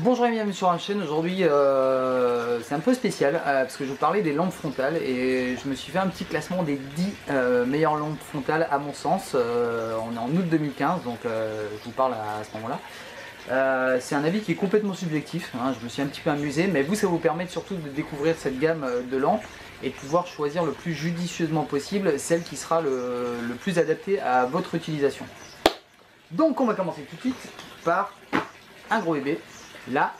Bonjour et bienvenue sur la chaîne. Aujourd'hui c'est un peu spécial parce que je vous parlais des lampes frontales et je me suis fait un petit classement des 10 meilleures lampes frontales à mon sens. On est en août 2015 donc je vous parle à ce moment là. C'est un avis qui est complètement subjectif, hein. Je me suis un petit peu amusé, mais vous, ça vous permet surtout de découvrir cette gamme de lampes et de pouvoir choisir le plus judicieusement possible celle qui sera le plus adaptée à votre utilisation. Donc on va commencer tout de suite par un gros bébé, la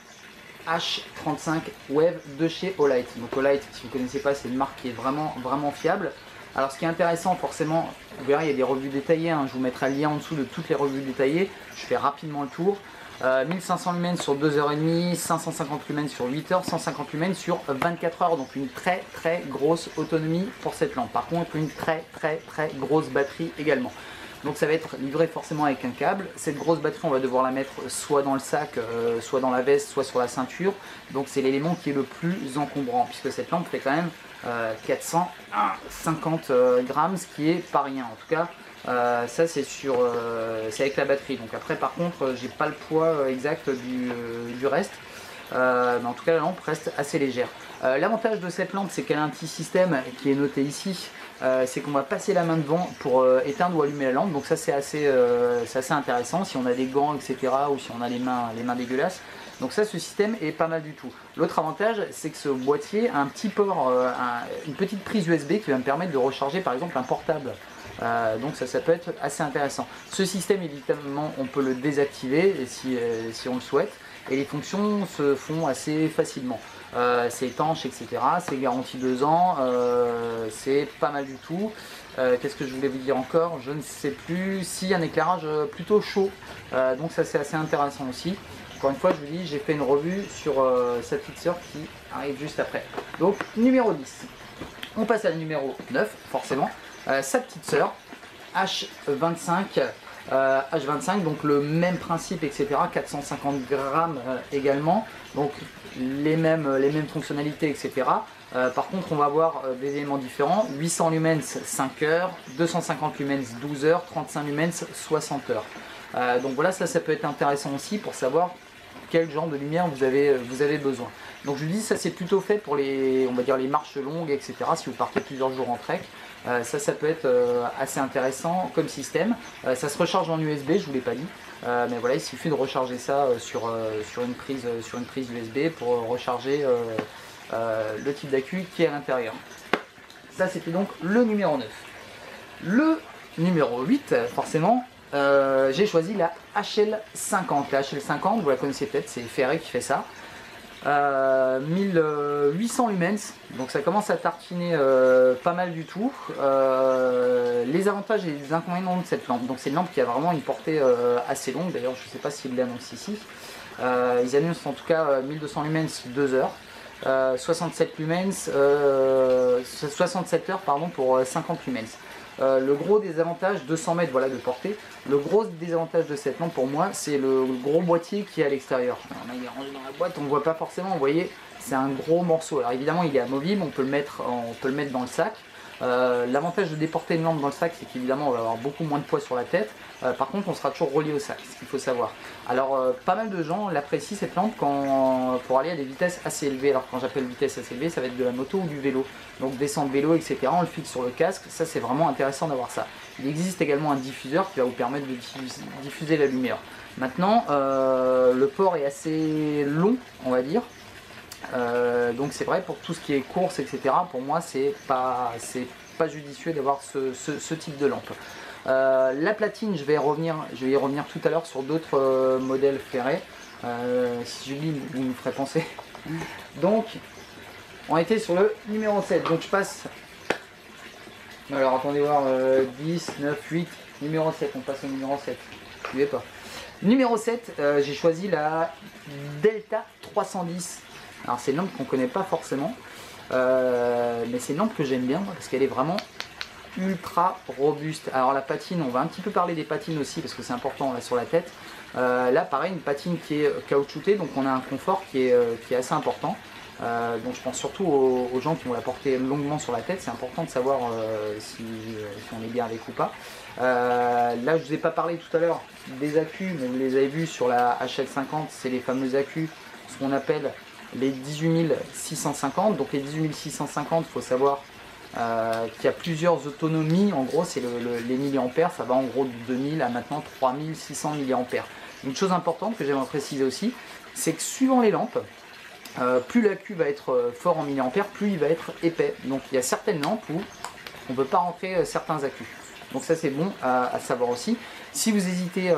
H35 Wave de chez Olight. Donc Olight, si vous ne connaissez pas, c'est une marque qui est vraiment fiable. Alors ce qui est intéressant, forcément, vous verrez, il y a des revues détaillées, hein. Je vous mettrai le lien en dessous de toutes les revues détaillées. Je fais rapidement le tour. 1500 lumens sur 2h30, 550 lumens sur 8h, 150 lumens sur 24 heures. Donc une très grosse autonomie pour cette lampe. Par contre, une très grosse batterie également. Donc ça va être livré forcément avec un câble. Cette grosse batterie, on va devoir la mettre soit dans le sac, soit dans la veste, soit sur la ceinture. Donc c'est l'élément qui est le plus encombrant, puisque cette lampe fait quand même 450 grammes, ce qui est pas rien. En tout cas, ça c'est avec la batterie. Donc après, par contre, j'ai pas le poids exact du reste. Mais en tout cas, la lampe reste assez légère. L'avantage de cette lampe, c'est qu'elle a un petit système qui est noté ici. C'est qu'on va passer la main devant pour éteindre ou allumer la lampe. Donc ça, c'est assez intéressant si on a des gants, etc. ou si on a les mains dégueulasses. Donc ça, ce système est pas mal du tout. L'autre avantage, c'est que ce boîtier a un petit port, une petite prise USB qui va me permettre de recharger par exemple un portable. Donc ça peut être assez intéressant. Ce système, évidemment, on peut le désactiver si on le souhaite. Et les fonctions se font assez facilement. C'est étanche, etc. C'est garanti 2 ans. C'est pas mal du tout. Qu'est-ce que je voulais vous dire encore? Je ne sais plus. Si, un éclairage plutôt chaud. Donc ça, c'est assez intéressant aussi. Encore une fois, je vous dis, j'ai fait une revue sur sa petite sœur qui arrive juste après. Donc numéro 10. On passe à la numéro 9, forcément. Sa petite sœur, H25. H25, donc le même principe, etc. 450 grammes également, donc les mêmes fonctionnalités, etc. Par contre, on va avoir des éléments différents. 800 lumens 5 heures, 250 lumens 12 heures, 35 lumens 60 heures. Donc voilà, ça peut être intéressant aussi pour savoir quel genre de lumière vous avez besoin. Donc je vous dis, ça c'est plutôt fait pour on va dire les marches longues, etc. Si vous partez plusieurs jours en trek. Ça peut être assez intéressant comme système. Ça se recharge en USB, je ne vous l'ai pas dit. Mais voilà, il suffit de recharger ça sur une prise USB pour recharger le type d'accu qui est à l'intérieur. Ça, c'était donc le numéro 9. Le numéro 8, forcément, j'ai choisi la HL50. La HL50, vous la connaissez peut-être, c'est Ferré qui fait ça. 1800 lumens, donc ça commence à tartiner pas mal du tout. Les avantages et les inconvénients de cette lampe, donc c'est une lampe qui a vraiment une portée assez longue. D'ailleurs, je ne sais pas s'ils l'annoncent ici. Ils annoncent en tout cas 1200 lumens 2 heures, 67 lumens 67 heures pardon, pour 50 lumens. Le gros désavantage, 200 mètres voilà, de portée, le gros désavantage de cette lampe pour moi, c'est le gros boîtier qui est à l'extérieur. Il est rangé dans la boîte, on ne voit pas forcément, vous voyez, c'est un gros morceau. Alors évidemment, il est amovible, on peut le mettre dans le sac. L'avantage de déporter une lampe dans le sac, c'est qu'évidemment on va avoir beaucoup moins de poids sur la tête. Par contre, on sera toujours relié au sac, ce qu'il faut savoir. Alors pas mal de gens l'apprécient cette lampe pour aller à des vitesses assez élevées. Alors quand j'appelle vitesse assez élevée, ça va être de la moto ou du vélo. Donc descendre vélo, etc. On le fixe sur le casque, ça c'est vraiment intéressant d'avoir ça. Il existe également un diffuseur qui va vous permettre de diffuser la lumière. Maintenant, le port est assez long, on va dire. Donc c'est vrai pour tout ce qui est course, etc. Pour moi c'est pas judicieux d'avoir ce type de lampe. La platine, je vais y revenir tout à l'heure sur d'autres modèles ferrés. Si j'oublie, vous me ferez penser. Donc on était sur le numéro 7. Donc je passe. Alors attendez voir 10, 9, 8, numéro 7, on passe au numéro 7. Je ne vais pas. Numéro 7, j'ai choisi la Delta 310. Alors c'est une lampe qu'on ne connaît pas forcément, mais c'est une lampe que j'aime bien parce qu'elle est vraiment ultra robuste. Alors la patine, on va un petit peu parler des patines aussi parce que c'est important là sur la tête. Là pareil, une patine qui est caoutchoutée, donc on a un confort qui est assez important. Donc je pense surtout aux gens qui vont la porter longuement sur la tête. C'est important de savoir si on est bien avec ou pas. Là je vous ai pas parlé tout à l'heure des accus, mais vous les avez vus sur la HL50, c'est les fameux accus ce qu'on appelle les 18650. Donc les 18650, il faut savoir qu'il y a plusieurs autonomies. En gros, c'est les milliampères, ça va en gros de 2000 à maintenant 3600 milliampères. Une chose importante que j'aimerais préciser aussi, c'est que suivant les lampes, plus l'accu va être fort en milliampères, plus il va être épais. Donc il y a certaines lampes où on ne peut pas rentrer certains accus. Donc ça c'est bon à savoir aussi. Si vous hésitez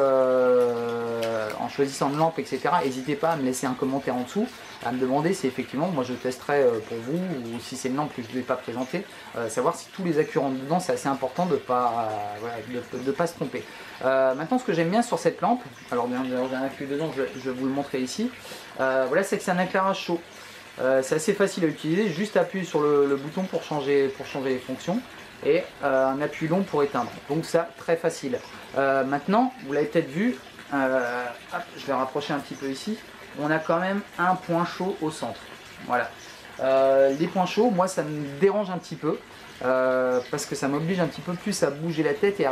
en choisissant une lampe, etc., n'hésitez pas à me laisser un commentaire en dessous, à me demander si effectivement, moi je testerai pour vous, ou si c'est une lampe que je ne vais pas présenter, savoir si tous les accus rentrent dedans. C'est assez important de ne pas, pas se tromper. Maintenant, ce que j'aime bien sur cette lampe, alors bien j'ai un accu dedans, je vais vous le montrer ici, voilà, c'est que c'est un éclairage chaud. C'est assez facile à utiliser, juste appuyer sur le bouton pour changer les fonctions, et un appui long pour éteindre. Donc ça, très facile. Maintenant, vous l'avez peut-être vu, hop, je vais rapprocher un petit peu ici, on a quand même un point chaud au centre. Voilà. Les points chauds, moi ça me dérange un petit peu, parce que ça m'oblige un petit peu plus à bouger la tête et à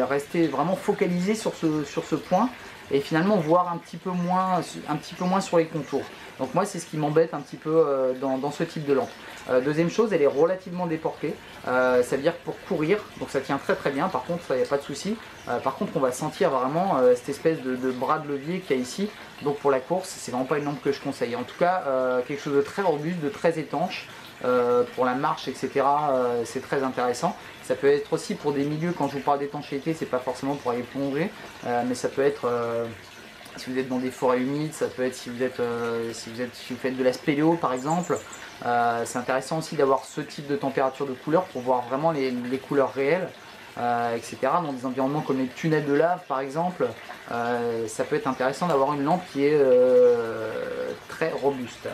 rester vraiment focalisé sur ce point, et finalement voir un petit peu moins sur les contours. Donc moi c'est ce qui m'embête un petit peu dans ce type de lampe. Deuxième chose, elle est relativement déportée, ça veut dire que pour courir, donc ça tient très très bien, par contre il n'y a pas de souci. Par contre on va sentir vraiment cette espèce de bras de levier qu'il y a ici, donc pour la course c'est vraiment pas une lampe que je conseille. En tout cas quelque chose de très robuste, de très étanche, pour la marche, etc. C'est très intéressant. Ça peut être aussi pour des milieux, quand je vous parle d'étanchéité, c'est pas forcément pour aller plonger, mais ça peut être si vous êtes dans des forêts humides, ça peut être si vous faites de la spéléo par exemple. C'est intéressant aussi d'avoir ce type de température de couleur pour voir vraiment les couleurs réelles, etc. Dans des environnements comme les tunnels de lave par exemple, ça peut être intéressant d'avoir une lampe qui est très robuste.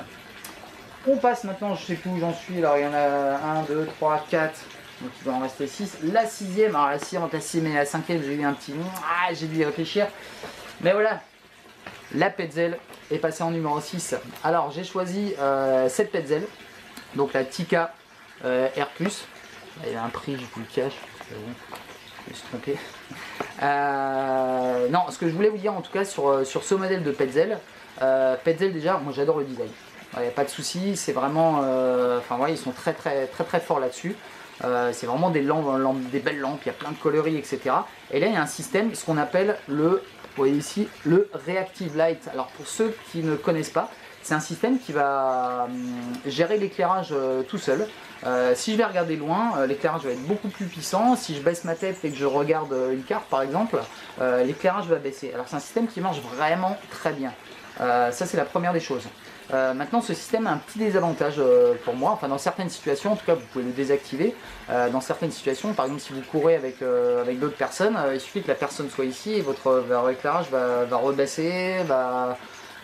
On passe maintenant, je sais plus où j'en suis, alors il y en a 1, 2, 3, 4, donc il doit en rester 6. La sixième, alors la sixième et la cinquième, j'ai eu un petit... j'ai dû y réfléchir. Mais voilà, la Petzl est passée en numéro 6. Alors j'ai choisi cette Petzl, donc la Tikka R+. Il y a un prix, je vous le cache, je me suis trompé. Non, ce que je voulais vous dire en tout cas sur ce modèle de Petzl, Petzl déjà, moi j'adore le design. Il n'y a pas de souci, c'est vraiment, enfin ouais, ils sont très forts là-dessus. C'est vraiment des belles lampes, il y a plein de coloris, etc. Et là il y a un système, ce qu'on appelle vous voyez ici, le Reactive Light. Alors pour ceux qui ne connaissent pas, c'est un système qui va gérer l'éclairage tout seul. Si je vais regarder loin, l'éclairage va être beaucoup plus puissant. Si je baisse ma tête et que je regarde une carte par exemple, l'éclairage va baisser. Alors c'est un système qui marche vraiment très bien. Ça c'est la première des choses. Maintenant ce système a un petit désavantage pour moi, enfin dans certaines situations, en tout cas vous pouvez le désactiver. Dans certaines situations, par exemple si vous courez avec d'autres personnes, il suffit que la personne soit ici et votre éclairage va rebaisser, va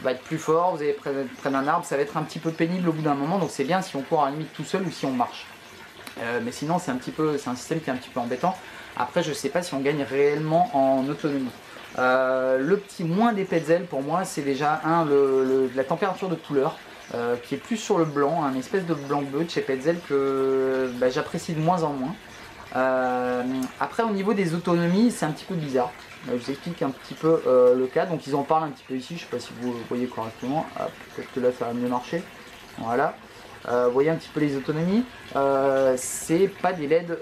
être plus fort, vous allez près d'un arbre, ça va être un petit peu pénible au bout d'un moment, donc c'est bien si on court à la limite tout seul ou si on marche. Mais sinon c'est un système qui est un petit peu embêtant. Après je ne sais pas si on gagne réellement en autonomie. Le petit moins des Petzl pour moi c'est déjà la température de couleur qui est plus sur le blanc, un espèce de blanc bleu de chez Petzl que j'apprécie de moins en moins. Après au niveau des autonomies c'est un petit peu bizarre. Je vous explique un petit peu le cas, donc ils en parlent un petit peu ici, je ne sais pas si vous voyez correctement, peut-être que là ça va mieux marcher, voilà. Vous voyez un petit peu les autonomies, c'est pas des LED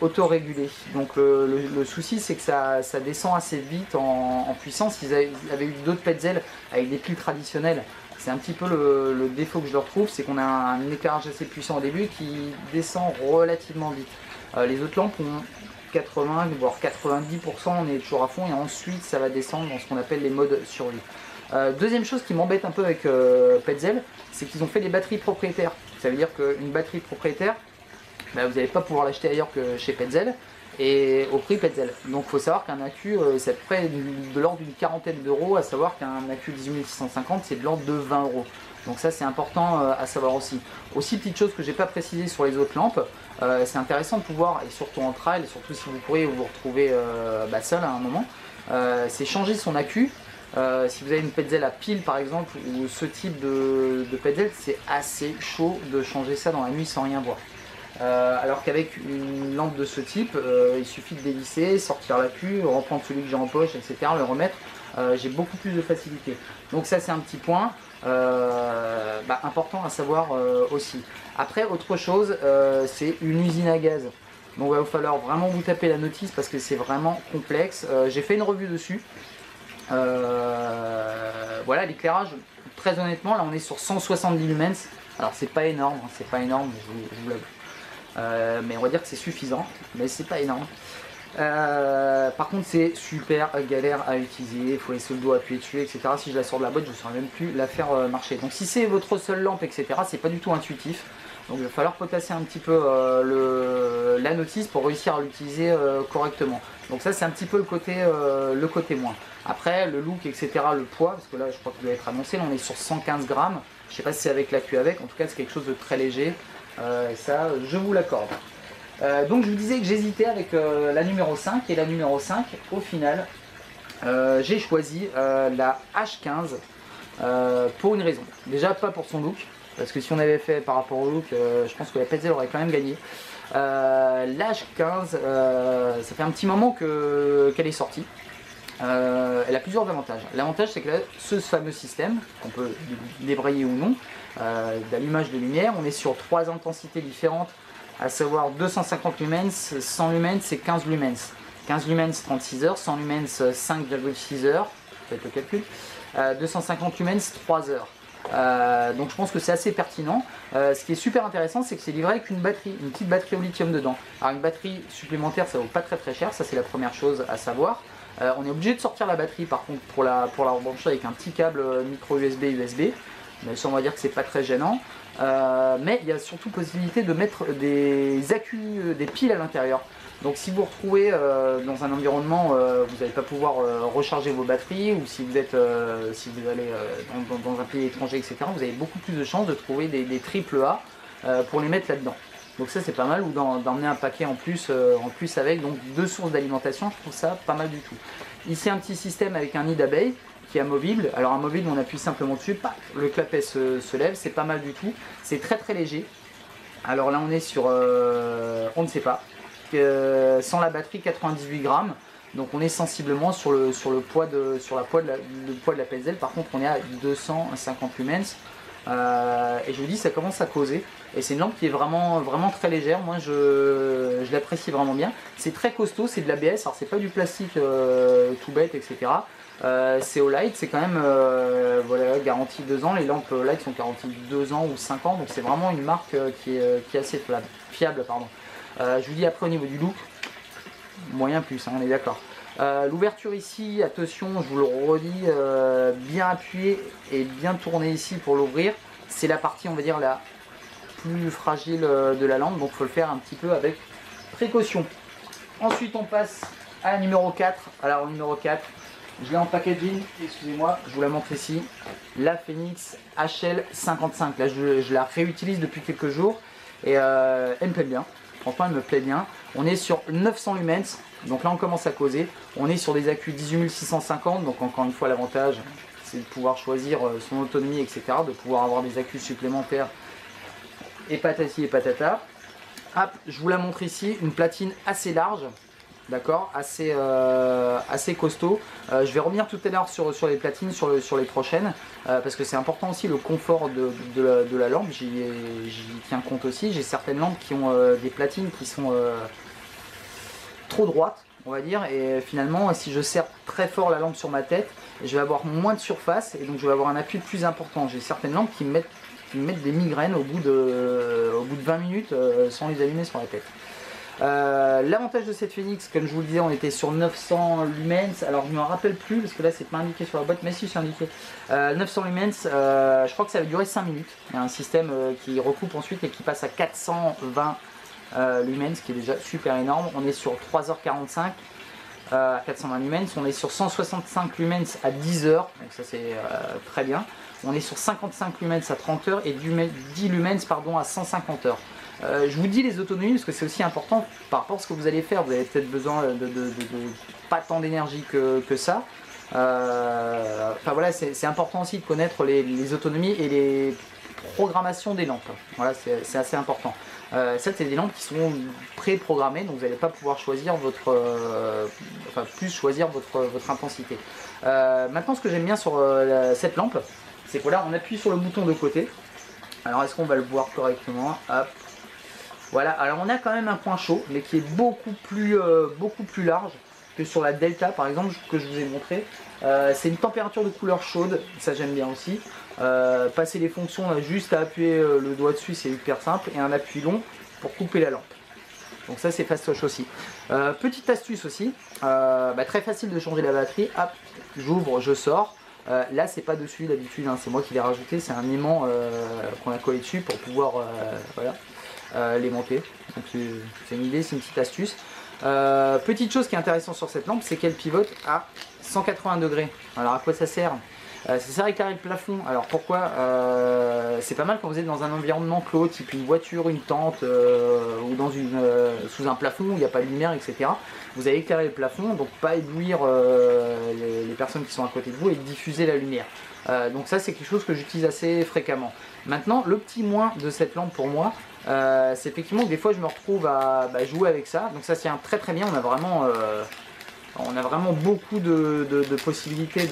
autorégulés. Donc le souci c'est que ça descend assez vite en puissance. Ils avaient eu d'autres Petzl avec des piles traditionnelles. C'est un petit peu le défaut que je leur trouve, c'est qu'on a un éclairage assez puissant au début qui descend relativement vite. Les autres lampes ont 80 voire 90%, on est toujours à fond et ensuite ça va descendre dans ce qu'on appelle les modes survie. Deuxième chose qui m'embête un peu avec Petzl, c'est qu'ils ont fait des batteries propriétaires. Ça veut dire qu'une batterie propriétaire, vous n'allez pas pouvoir l'acheter ailleurs que chez Petzl et au prix Petzl. Donc il faut savoir qu'un accu, c'est à peu près de l'ordre d'une quarantaine d'euros, à savoir qu'un accu 18650 c'est de l'ordre de 20 euros. Donc ça c'est important à savoir aussi. Aussi petite chose que j'ai pas précisé sur les autres lampes, c'est intéressant de pouvoir, et surtout en trail, et surtout si vous pourriez vous retrouver seul à un moment, c'est changer son accu. Si vous avez une Petzl à pile par exemple ou ce type de Petzl, c'est assez chaud de changer ça dans la nuit sans rien voir. Alors qu'avec une lampe de ce type, il suffit de dévisser, sortir l'accu, reprendre celui que j'ai en poche, etc., le remettre. j'ai beaucoup plus de facilité. Donc ça c'est un petit point important à savoir aussi. Après autre chose, c'est une usine à gaz. Donc il va falloir vraiment vous taper la notice parce que c'est vraiment complexe. J'ai fait une revue dessus. Voilà, l'éclairage, très honnêtement, là on est sur 170 lumens. Alors c'est pas énorme, je vous l'avoue. Mais on va dire que c'est suffisant, mais c'est pas énorme. Par contre c'est super galère à utiliser, il faut laisser le doigt appuyer dessus, etc. Si je la sors de la boîte, je ne saurais même plus la faire marcher. Donc si c'est votre seule lampe, etc., c'est pas du tout intuitif. Donc il va falloir potasser un petit peu la notice pour réussir à l'utiliser correctement. Donc ça c'est un petit peu le côté moins. Après le look, etc., le poids, parce que là je crois qu'il doit être annoncé, là on est sur 115 grammes. Je sais pas si c'est avec l'accu avec, en tout cas c'est quelque chose de très léger. Et ça je vous l'accorde. Donc je vous disais que j'hésitais avec la numéro 5 et la numéro 5 au final j'ai choisi la H15 pour une raison. Déjà pas pour son look, parce que si on avait fait par rapport au look, je pense que la Petzl aurait quand même gagné. La H15, ça fait un petit moment qu'elle est sortie. Elle a plusieurs avantages. L'avantage c'est que là, ce fameux système, qu'on peut débrayer ou non, d'allumage de lumière, on est sur 3 intensités différentes, à savoir 250 lumens, 100 lumens et 15 lumens. 15 lumens 36 heures, 100 lumens 5,6 heures, faites le calcul, 250 lumens 3 heures. Donc je pense que c'est assez pertinent. Ce qui est super intéressant, c'est que c'est livré avec une petite batterie au lithium dedans. Alors une batterie supplémentaire, ça vaut pas très cher, ça c'est la première chose à savoir. On est obligé de sortir la batterie par contre pour la rebrancher avec un petit câble micro USB. Mais ça on va dire que c'est pas très gênant. Mais il y a surtout possibilité de mettre des accus, des piles à l'intérieur. Donc si vous vous retrouvez dans un environnement vous n'allez pas pouvoir recharger vos batteries, ou si vous allez dans un pays étranger, etc., vous avez beaucoup plus de chances de trouver des AAA pour les mettre là-dedans. Donc ça c'est pas mal, ou d'emmener un paquet en plus avec, donc 2 sources d'alimentation, je trouve ça pas mal du tout. Ici un petit système avec un nid d'abeilles qui est amovible. Alors amovible, on appuie simplement dessus, le clapet se lève, c'est pas mal du tout. C'est très léger. Alors là on est sur, on ne sait pas, sans la batterie 98 grammes. Donc on est sensiblement sur le poids de la Petzl. Par contre on est à 250 lumens. Et je vous dis, ça commence à causer. Et c'est une lampe qui est vraiment très légère. Moi je l'apprécie vraiment bien. C'est très costaud, c'est de l'ABS. Alors c'est pas du plastique tout bête, etc. C'est au light, c'est quand même voilà, garantie 2 ans. Les lampes light sont garanties 2 ans ou 5 ans. Donc c'est vraiment une marque qui est assez fiable. Je vous dis après au niveau du look, moyen plus, hein, on est d'accord. L'ouverture ici, attention, je vous le redis, bien appuyé et bien tourné ici pour l'ouvrir. C'est la partie, on va dire, la plus fragile de la lampe, donc il faut le faire un petit peu avec précaution. Ensuite, on passe à la numéro 4. Alors, numéro 4, je l'ai en packaging, excusez-moi, je vous la montre ici. La Phoenix HL55. Là, je la réutilise depuis quelques jours et elle me plaît bien. Franchement, elle me plaît bien. On est sur 900 lumens, donc là on commence à causer. On est sur des accus 18650, donc encore une fois l'avantage c'est de pouvoir choisir son autonomie, etc. De pouvoir avoir des accus supplémentaires et patati et patata. Hop, je vous la montre ici, une platine assez large, d'accord, assez costaud. Je vais revenir tout à l'heure sur les platines, sur les prochaines, parce que c'est important aussi le confort de la lampe, j'y tiens compte aussi. J'ai certaines lampes qui ont des platines qui sont trop droites, on va dire, et finalement si je serre très fort la lampe sur ma tête, je vais avoir moins de surface et donc je vais avoir un appui plus important. J'ai certaines lampes qui me mettent des migraines au bout de 20 minutes sans les allumer sur la tête. L'avantage de cette Phoenix, comme je vous le disais, on était sur 900 lumens. Alors je ne me rappelle plus parce que là c'est pas indiqué sur la boîte, mais si c'est indiqué 900 lumens. Je crois que ça va durer 5 minutes. Il y a un système qui recoupe ensuite et qui passe à 420 lumens, qui est déjà super énorme. On est sur 3h45 à 420 lumens. On est sur 165 lumens à 10 heures, donc ça c'est très bien. On est sur 55 lumens à 30 heures et 10 lumens pardon, à 150 heures. Je vous dis les autonomies parce que c'est aussi important par rapport à ce que vous allez faire. Vous avez peut-être besoin de pas tant d'énergie que ça. Enfin voilà, c'est important aussi de connaître les autonomies et les programmations des lampes. Voilà, c'est assez important. Ça c'est des lampes qui sont pré-programmées, donc vous n'allez pas pouvoir choisir votre, choisir votre intensité. Maintenant, ce que j'aime bien sur cette lampe, c'est que là on appuie sur le bouton de côté. Alors est-ce qu'on va le voir correctement? Hop. Voilà, alors on a quand même un point chaud, mais qui est beaucoup plus large que sur la Delta par exemple, que je vous ai montré. C'est une température de couleur chaude, ça j'aime bien aussi. Passer les fonctions, là, juste à appuyer le doigt dessus, c'est hyper simple. Et un appui long pour couper la lampe. Donc ça c'est fastoche aussi. Petite astuce aussi, très facile de changer la batterie. Hop, j'ouvre, je sors. Là c'est pas dessus d'habitude, hein, c'est moi qui l'ai rajouté, c'est un aimant qu'on a collé dessus pour pouvoir l'aimanter. Donc c'est une idée, c'est une petite astuce. Petite chose qui est intéressante sur cette lampe, c'est qu'elle pivote à 180 degrés. Alors à quoi ça sert? Ça sert à éclairer le plafond. Alors pourquoi? C'est pas mal quand vous êtes dans un environnement clos, type une voiture, une tente, ou dans sous un plafond où il n'y a pas de lumière, etc. Vous allez éclairer le plafond, donc pas éblouir les personnes qui sont à côté de vous et diffuser la lumière. Donc ça c'est quelque chose que j'utilise assez fréquemment. Maintenant, le petit moins de cette lampe pour moi, c'est effectivement que des fois je me retrouve à jouer avec ça. Donc ça tient très très bien, on a vraiment beaucoup de possibilités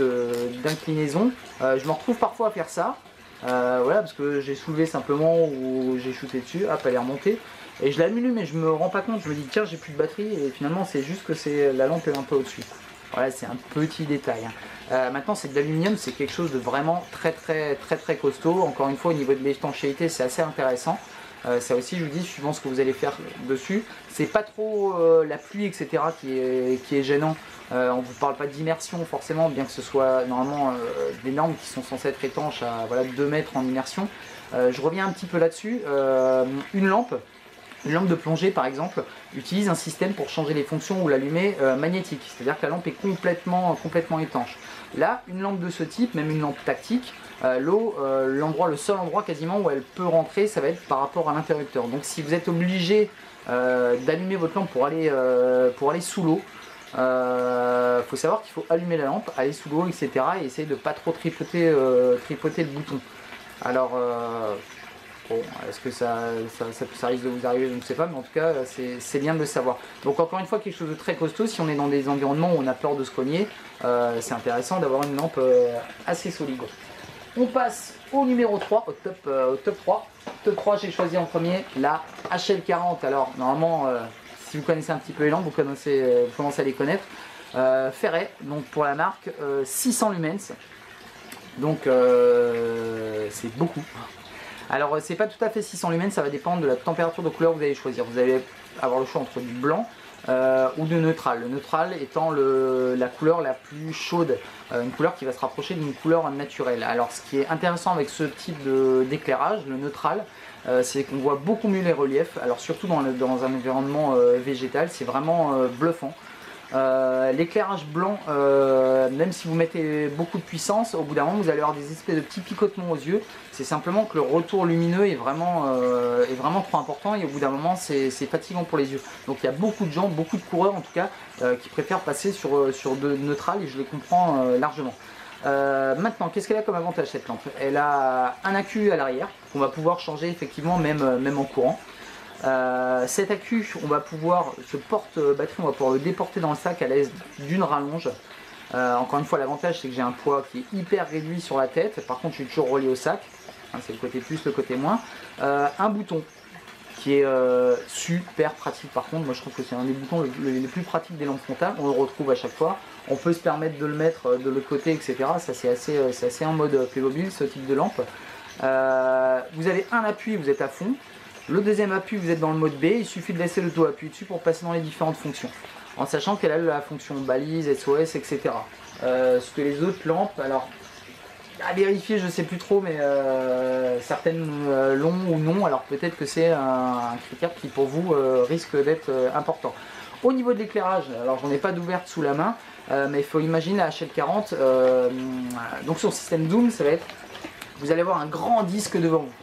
d'inclinaison. Je me retrouve parfois à faire ça, voilà, parce que j'ai soulevé simplement ou j'ai shooté dessus, hop, elle est remontée. Et je l'allume mais je me rends pas compte, je me dis tiens j'ai plus de batterie et finalement c'est juste que la lampe est un peu au-dessus. Voilà, c'est un petit détail. Maintenant c'est de l'aluminium, c'est quelque chose de vraiment très costaud. Encore une fois au niveau de l'étanchéité c'est assez intéressant. Ça aussi je vous dis, suivant ce que vous allez faire dessus, c'est pas trop la pluie etc qui est gênant. On vous parle pas d'immersion forcément, bien que ce soit normalement des normes qui sont censées être étanches à 2 mètres en immersion. Je reviens un petit peu là-dessus. Une lampe de plongée par exemple utilise un système pour changer les fonctions ou l'allumer magnétique, c'est-à-dire que la lampe est complètement étanche. Là, une lampe de ce type, même une lampe tactique, l'eau, le seul endroit quasiment où elle peut rentrer, ça va être par rapport à l'interrupteur. Donc si vous êtes obligé d'allumer votre lampe pour aller sous l'eau, faut savoir qu'il faut allumer la lampe, aller sous l'eau, etc. et essayer de pas trop tripoter le bouton. Alors bon, est-ce que ça risque de vous arriver? Je ne sais pas, mais en tout cas, c'est bien de le savoir. Donc encore une fois, quelque chose de très costaud, si on est dans des environnements où on a peur de se cogner, c'est intéressant d'avoir une lampe assez solide. On passe au numéro 3, au top 3. Top 3, j'ai choisi en premier la HL40. Alors normalement, si vous connaissez un petit peu les lampes, vous commencez à les connaître. Ferret, donc pour la marque, 600 lumens. Donc c'est beaucoup. Alors c'est pas tout à fait 600 lumens, ça va dépendre de la température de couleur que vous allez choisir. Vous allez avoir le choix entre du blanc ou de neutral. Le neutral étant la couleur la plus chaude, une couleur qui va se rapprocher d'une couleur naturelle. Alors ce qui est intéressant avec ce type d'éclairage, le neutral, c'est qu'on voit beaucoup mieux les reliefs. Alors surtout dans un environnement végétal, c'est vraiment bluffant. L'éclairage blanc, même si vous mettez beaucoup de puissance, au bout d'un moment vous allez avoir des espèces de petits picotements aux yeux. C'est simplement que le retour lumineux est vraiment trop important et au bout d'un moment c'est fatigant pour les yeux. Donc il y a beaucoup de gens, beaucoup de coureurs en tout cas, qui préfèrent passer sur de neutral et je les comprends largement. Maintenant, qu'est-ce qu'elle a comme avantage cette lampe? Elle a un accu à l'arrière qu'on va pouvoir changer effectivement même en courant. Cet accu, on va pouvoir, ce porte-batterie, on va pouvoir le déporter dans le sac à l'aise d'une rallonge. Encore une fois, l'avantage c'est que j'ai un poids qui est hyper réduit sur la tête. Par contre, je suis toujours relié au sac. Hein, c'est le côté plus, le côté moins. Un bouton qui est super pratique. Par contre, moi je trouve que c'est un des boutons les plus pratiques des lampes frontales. On le retrouve à chaque fois. On peut se permettre de le mettre de l'autre côté, etc. Ça c'est assez en mode Playmobil ce type de lampe. Vous avez un appui, vous êtes à fond. Le deuxième appui, vous êtes dans le mode B, il suffit de laisser le doigt appuyé dessus pour passer dans les différentes fonctions. En sachant qu'elle a la fonction balise, SOS, etc. Ce que les autres lampes, alors à vérifier, je sais plus trop, mais certaines l'ont ou non, alors peut-être que c'est un critère qui pour vous risque d'être important. Au niveau de l'éclairage, alors j'en ai pas d'ouverte sous la main, mais il faut imaginer la HL40, donc son système Zoom, ça va être, vous allez avoir un grand disque devant vous.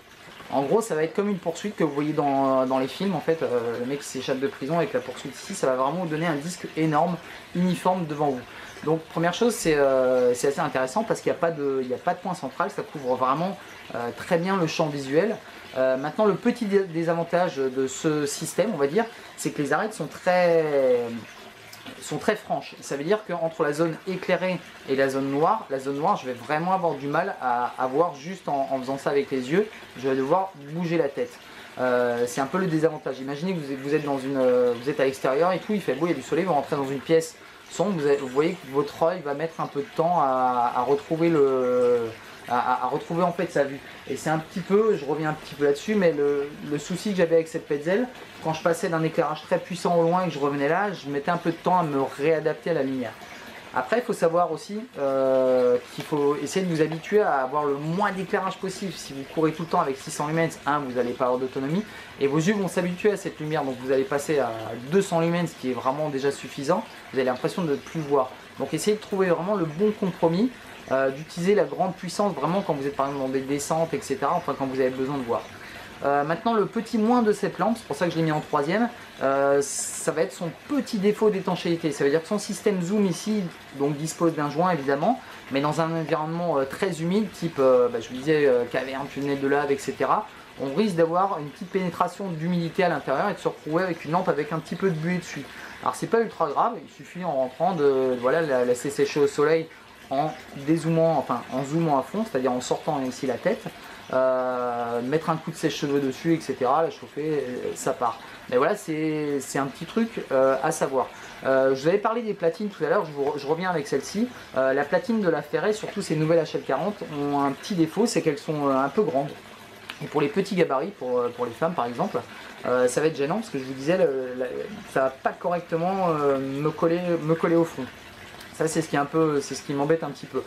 En gros, ça va être comme une poursuite que vous voyez dans les films. En fait, le mec qui s'échappe de prison avec la poursuite ici, ça va vraiment vous donner un disque énorme, uniforme devant vous. Donc première chose, c'est assez intéressant parce qu'il n'y a pas de point central, ça couvre vraiment très bien le champ visuel. Maintenant, le petit désavantage de ce système, on va dire, c'est que les arêtes sont très franches. Ça veut dire qu'entre la zone éclairée et la zone noire, je vais vraiment avoir du mal à voir juste en faisant ça avec les yeux. Je vais devoir bouger la tête. C'est un peu le désavantage. Imaginez que vous êtes à l'extérieur et tout, il fait beau, il y a du soleil, vous rentrez dans une pièce sombre, vous voyez que votre œil va mettre un peu de temps à retrouver retrouver en fait sa vue. Et c'est un petit peu, je reviens un petit peu là-dessus, mais le souci que j'avais avec cette Petzl, quand je passais d'un éclairage très puissant au loin et que je revenais là, je mettais un peu de temps à me réadapter à la lumière. Après, il faut savoir aussi qu'il faut essayer de vous habituer à avoir le moins d'éclairage possible. Si vous courez tout le temps avec 600 lumens, vous n'allez pas avoir d'autonomie et vos yeux vont s'habituer à cette lumière. Donc vous allez passer à 200 lumens, ce qui est vraiment déjà suffisant. Vous avez l'impression de ne plus voir. Donc essayez de trouver vraiment le bon compromis, d'utiliser la grande puissance vraiment quand vous êtes par exemple dans des descentes, etc. Enfin quand vous avez besoin de voir. Maintenant le petit moins de cette lampe, c'est pour ça que je l'ai mis en troisième, ça va être son petit défaut d'étanchéité. Ça veut dire que son système zoom ici donc dispose d'un joint évidemment, mais dans un environnement très humide, type je vous disais caverne, tunnel de lave, etc. On risque d'avoir une petite pénétration d'humidité à l'intérieur et de se retrouver avec une lampe avec un petit peu de buée dessus. Alors c'est pas ultra grave, il suffit en rentrant de la laisser sécher au soleil en dézoomant, enfin en zoomant à fond, c'est-à-dire en sortant ici la tête. Mettre un coup de sèche-cheveux dessus, etc. La chauffer, ça part. Mais voilà, c'est un petit truc à savoir. Je vous avais parlé des platines tout à l'heure, je reviens avec celle-ci. La platine de la Ferret, surtout ces nouvelles HL40, ont un petit défaut, c'est qu'elles sont un peu grandes. Et pour les petits gabarits, pour les femmes par exemple, ça va être gênant parce que je vous disais, ça va pas correctement me coller au front. Ça c'est ce qui m'embête un petit peu.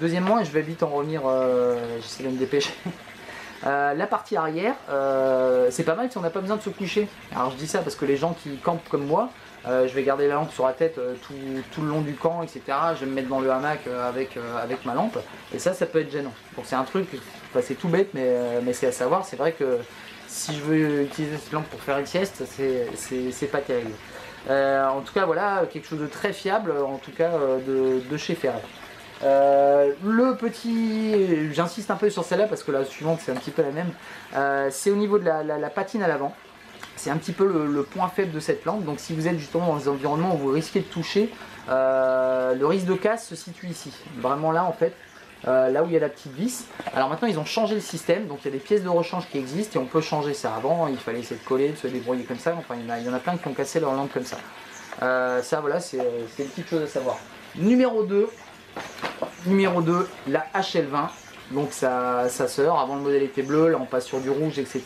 Deuxièmement, et je vais vite en revenir, j'essaie de me dépêcher. La partie arrière, c'est pas mal si on n'a pas besoin de se coucher. Alors je dis ça parce que les gens qui campent comme moi, je vais garder la lampe sur la tête tout le long du camp, etc. Je vais me mettre dans le hamac avec ma lampe. Et ça peut être gênant. Donc c'est un truc, c'est tout bête, mais c'est à savoir. C'est vrai que si je veux utiliser cette lampe pour faire une sieste, c'est pas terrible. En tout cas, voilà, quelque chose de très fiable, en tout cas de chez Ferret. Le petit, j'insiste un peu sur celle-là parce que la suivante c'est un petit peu la même, c'est au niveau de la patine à l'avant. C'est un petit peu le point faible de cette lampe. Donc si vous êtes justement dans des environnements où vous risquez de toucher, le risque de casse se situe ici, vraiment là en fait, là où il y a la petite vis. Alors maintenant ils ont changé le système, donc il y a des pièces de rechange qui existent et on peut changer ça. Avant il fallait essayer de coller, de se débrouiller comme ça, enfin il y en a plein qui ont cassé leur lampe comme ça. Ça voilà, c'est une petite chose à savoir. Numéro 2, la HL20, donc sa sœur. Avant le modèle était bleu, là on passe sur du rouge, etc.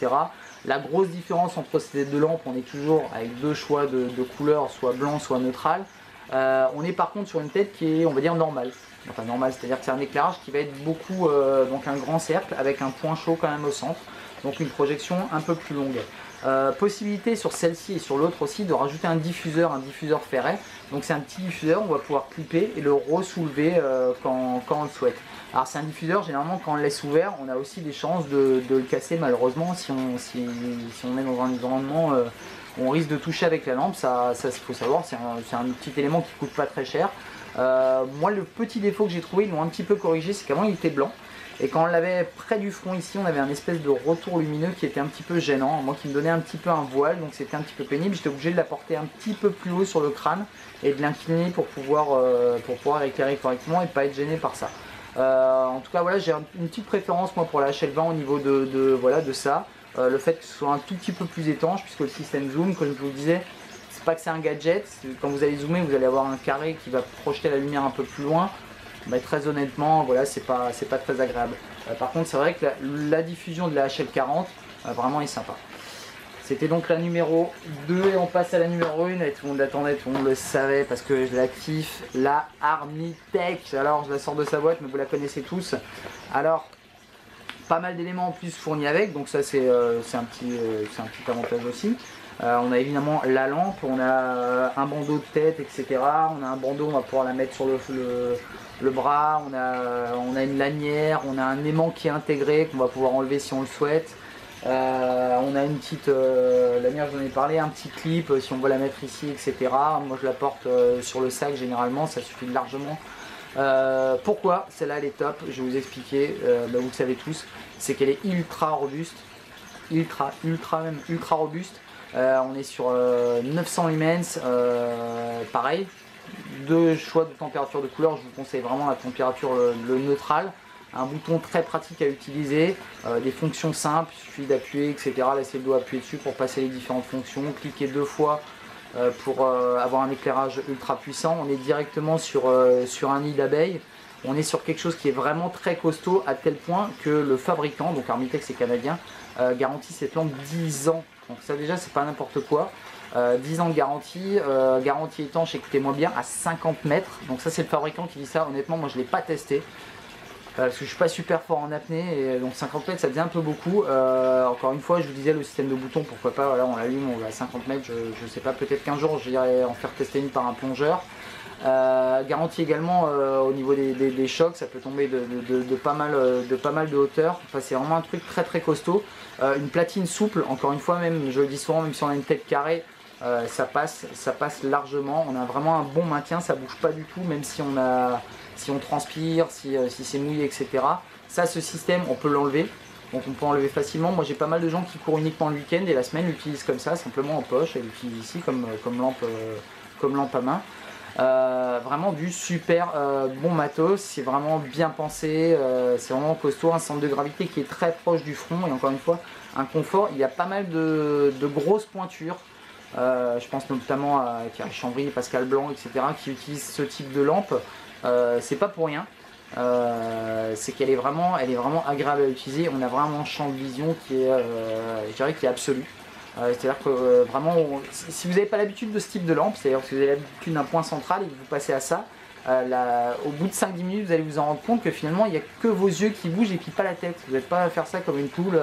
La grosse différence entre ces deux lampes, on est toujours avec deux choix de couleurs, soit blanc, soit neutral. On est par contre sur une tête qui est, on va dire, normale. Enfin normale, c'est-à-dire que c'est un éclairage qui va être beaucoup, donc un grand cercle avec un point chaud quand même au centre. Donc une projection un peu plus longue. Possibilité sur celle-ci et sur l'autre aussi de rajouter un diffuseur Ferret. Donc c'est un petit diffuseur, on va pouvoir clipper et le re-soulever quand on le souhaite. Alors c'est un diffuseur, généralement quand on le laisse ouvert, on a aussi des chances de le casser malheureusement si on est dans un environnement où on risque de toucher avec la lampe. Ça faut savoir, c'est un petit élément qui coûte pas très cher. Moi le petit défaut que j'ai trouvé, ils l'ont un petit peu corrigé, c'est qu'avant il était blanc. Et quand on l'avait près du front ici, on avait un espèce de retour lumineux qui était un petit peu gênant, moi qui me donnait un petit peu un voile, donc c'était un petit peu pénible. J'étais obligé de la porter un petit peu plus haut sur le crâne et de l'incliner pour pouvoir éclairer correctement et pas être gêné par ça. En tout cas voilà, j'ai une petite préférence moi pour la HL20 au niveau de ça. Le fait que ce soit un tout petit peu plus étanche, puisque le système zoom, comme je vous le disais, c'est pas que c'est un gadget, quand vous allez zoomer, vous allez avoir un carré qui va projeter la lumière un peu plus loin. Mais très honnêtement, voilà, c'est pas très agréable. Par contre, c'est vrai que la diffusion de la HL40 vraiment est sympa. C'était donc la numéro 2 et on passe à la numéro 1 et tout le monde l'attendait, tout le monde le savait parce que je la kiffe, la Armitech. Alors je la sors de sa boîte mais vous la connaissez tous. Alors pas mal d'éléments en plus fournis avec, donc ça c'est un petit avantage aussi. On a évidemment la lampe, on a un bandeau de tête, etc. On a un bandeau, on va pouvoir la mettre sur le bras, on a une lanière, on a un aimant qui est intégré qu'on va pouvoir enlever si on le souhaite. On a une petite, la mienne j'en ai parlé, un petit clip si on veut la mettre ici, etc. Moi je la porte sur le sac généralement, ça suffit largement. Pourquoi celle-là elle est top, je vais vous expliquer, vous le savez tous, c'est qu'elle est ultra robuste, ultra robuste. On est sur 900 lumens, pareil, deux choix de température de couleur, je vous conseille vraiment la température le neutral. Un bouton très pratique à utiliser, des fonctions simples, il suffit d'appuyer, etc. Laissez le doigt appuyer dessus pour passer les différentes fonctions, cliquez 2 fois pour avoir un éclairage ultra puissant. On est directement sur un nid d'abeilles, on est sur quelque chose qui est vraiment très costaud à tel point que le fabricant, donc Armitex est canadien, garantit cette lampe 10 ans. Donc ça déjà c'est pas n'importe quoi. 10 ans de garantie, garantie étanche, écoutez-moi bien, à 50 mètres. Donc ça c'est le fabricant qui dit ça, honnêtement moi je ne l'ai pas testé. Parce que je suis pas super fort en apnée, et donc 50 mètres ça devient un peu beaucoup. Encore une fois je vous disais le système de boutons, pourquoi pas, voilà, on l'allume, on va à 50 mètres, je sais pas, peut-être qu'un jour j'irai en faire tester une par un plongeur. Garantie également au niveau des chocs, ça peut tomber de pas mal de hauteur, enfin, c'est vraiment un truc très costaud. Une platine souple, encore une fois, même je le dis souvent, même si on a une tête carrée, ça passe largement. On a vraiment un bon maintien, ça bouge pas du tout, même si on transpire, si c'est mouillé, etc. Ça, ce système, on peut l'enlever. Donc on peut enlever facilement. Moi j'ai pas mal de gens qui courent uniquement le week-end et la semaine l'utilisent comme ça, simplement en poche. Elle l'utilise ici comme lampe à main. Vraiment du super bon matos, c'est vraiment bien pensé, c'est vraiment costaud, un centre de gravité qui est très proche du front et encore une fois un confort. Il y a pas mal de grosses pointures, je pense notamment à Thierry Chambry, Pascal Blanc, etc. qui utilisent ce type de lampe. C'est pas pour rien, c'est qu'elle est vraiment agréable à utiliser. On a vraiment un champ de vision qui est, je dirais, qui est absolu. C'est-à-dire que vraiment, si vous n'avez pas l'habitude de ce type de lampe, c'est-à-dire que vous avez l'habitude d'un point central et que vous passez à ça, au bout de 5-10 minutes, vous allez vous en rendre compte que finalement, il n'y a que vos yeux qui bougent et puis pas la tête. Vous n'êtes pas à faire ça comme une poule,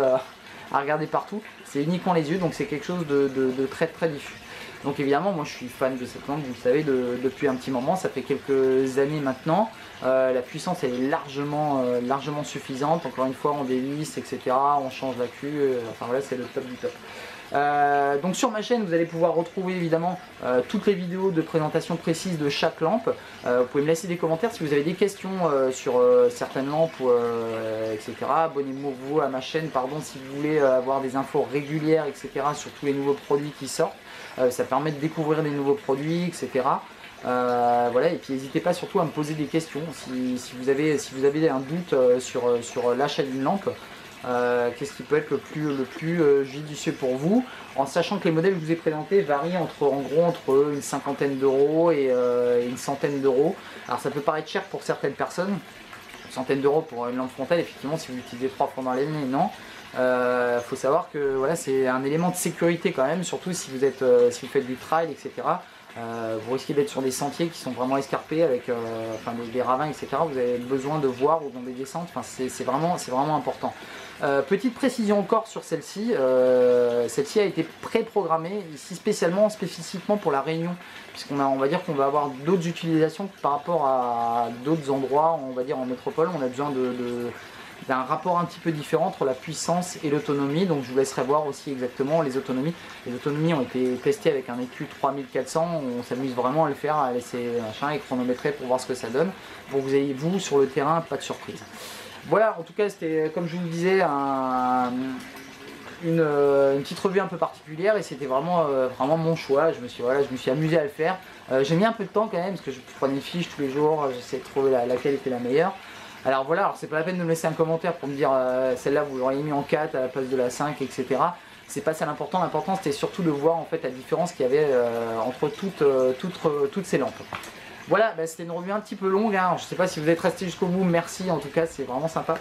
à regarder partout. C'est uniquement les yeux, donc c'est quelque chose de très diffus. Donc évidemment, moi je suis fan de cette lampe, vous le savez, depuis un petit moment, ça fait quelques années maintenant. La puissance elle est largement suffisante, encore une fois on dévisse, etc. On change l'accu, enfin voilà, c'est le top du top. Donc sur ma chaîne vous allez pouvoir retrouver évidemment toutes les vidéos de présentation précise de chaque lampe. Vous pouvez me laisser des commentaires si vous avez des questions sur certaines lampes, etc. Abonnez-vous à ma chaîne, pardon, si vous voulez avoir des infos régulières, etc. sur tous les nouveaux produits qui sortent. Ça permet de découvrir des nouveaux produits, etc. Voilà, et puis n'hésitez pas surtout à me poser des questions si vous avez un doute sur l'achat d'une lampe. Qu'est-ce qui peut être le plus judicieux pour vous, en sachant que les modèles que je vous ai présentés varient en gros entre une cinquantaine d'euros et une centaine d'euros. Alors ça peut paraître cher pour certaines personnes, une centaine d'euros pour une lampe frontale, effectivement si vous l'utilisez 3 fois dans l'année, non. Faut savoir que voilà, c'est un élément de sécurité quand même, surtout si vous faites du trail, etc. Vous risquez d'être sur des sentiers qui sont vraiment escarpés avec des ravins, etc. Vous avez besoin de voir ou dans des descentes, enfin, c'est vraiment important. Petite précision encore sur celle-ci, celle-ci a été préprogrammée ici spécifiquement pour la Réunion, puisqu'on va dire qu'on va avoir d'autres utilisations par rapport à d'autres endroits, on va dire en métropole. On a besoin d'un rapport un petit peu différent entre la puissance et l'autonomie, donc je vous laisserai voir aussi exactement les autonomies. Les autonomies ont été testées avec un EQ 3400, on s'amuse vraiment à le faire, à laisser machin et chronométrer pour voir ce que ça donne, pour que vous ayez vous sur le terrain pas de surprise. Voilà, en tout cas c'était comme je vous le disais une petite revue un peu particulière et c'était vraiment mon choix. Je me suis amusé à le faire. J'ai mis un peu de temps quand même parce que je prenais une fiche tous les jours, j'essayais de trouver laquelle était la meilleure. Alors voilà, alors c'est pas la peine de me laisser un commentaire pour me dire celle-là vous l'auriez mis en 4 à la place de la 5, etc. C'est pas ça l'important, l'important c'était surtout de voir en fait la différence qu'il y avait entre toutes ces lampes. Voilà, c'était une revue un petit peu longue, hein. Je sais pas si vous êtes resté jusqu'au bout, merci en tout cas, c'est vraiment sympa.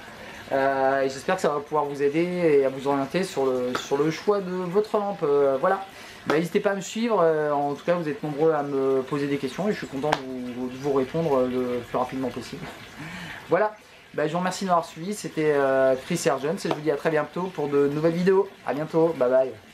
Et j'espère que ça va pouvoir vous aider et à vous orienter sur le choix de votre lampe. Voilà. N'hésitez pas à me suivre, en tout cas vous êtes nombreux à me poser des questions et je suis content de vous répondre le plus rapidement possible. Voilà, je vous remercie de m'avoir suivi, c'était Chris Sergeant et je vous dis à très bientôt pour de nouvelles vidéos. A bientôt, bye bye.